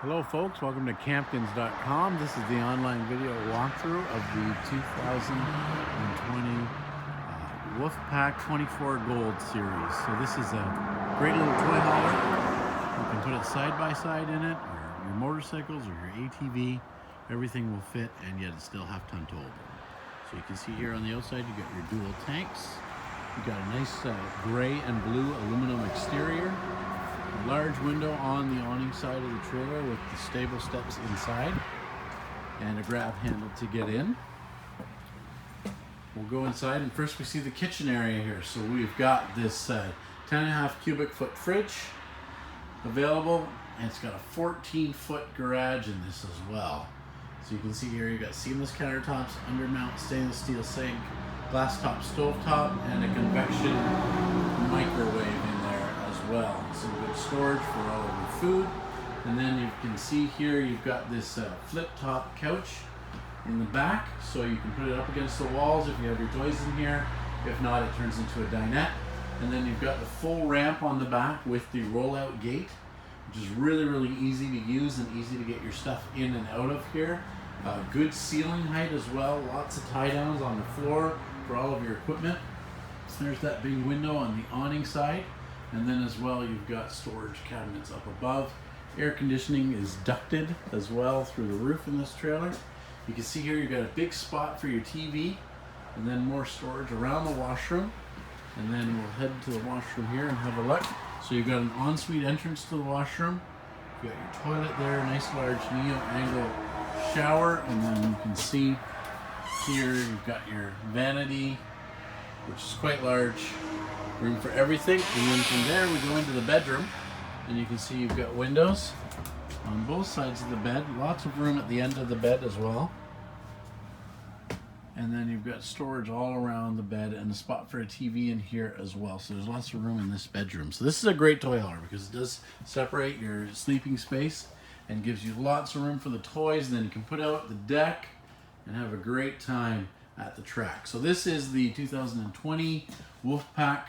Hello folks, welcome to Campkins.com. This is the online video walkthrough of the 2020 Wolfpack 24 Gold series. So this is a great little toy hauler. You can put it side by side in it, or your motorcycles or your ATV. Everything will fit, and yet it still have ton towable. So you can see here on the outside you got your dual tanks. You got a nice gray and blue aluminum exterior. A large window on the awning side of the trailer with the stable steps inside and a grab handle to get in. We'll go inside, and first we see the kitchen area here. So we've got this 10.5 cubic foot fridge available, and it's got a 14-foot garage in this as well. So you can see here you've got seamless countertops, undermount stainless steel sink, glass top stove top, and a convection microwave in there as well. Some good storage for all of your food. And then you can see here you've got this flip top couch in the back, so you can put it up against the walls if you have your toys in here. If not, it turns into a dinette. And then you've got the full ramp on the back with the rollout gate, which is really easy to use and easy to get your stuff in and out of here. Good ceiling height as well, lots of tie downs on the floor for all of your equipment. There's that big window on the awning side, and then as well you've got storage cabinets up above. Air conditioning is ducted as well through the roof in this trailer. You can see here you've got a big spot for your TV, and then more storage around the washroom. And then we'll head to the washroom here and have a look. So you've got an ensuite entrance to the washroom. You've got your toilet there, nice large neo-angle shower, and then you can see here you've got your vanity, which is quite large, room for everything. And then from there we go into the bedroom, and you can see you've got windows on both sides of the bed, lots of room at the end of the bed as well. And then you've got storage all around the bed and a spot for a TV in here as well. So there's lots of room in this bedroom. So this is a great toy hauler because it does separate your sleeping space and gives you lots of room for the toys. And then you can put out the deck and have a great time at the track. So this is the 2020 Wolfpack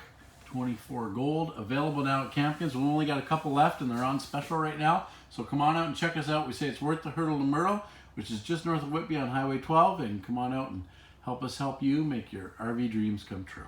24 Gold, available now at Campkins. We've only got a couple left and they're on special right now. So come on out and check us out. We say it's worth the hurdle to Myrtle, which is just north of Whitby on Highway 12, and come on out and help us help you make your RV dreams come true.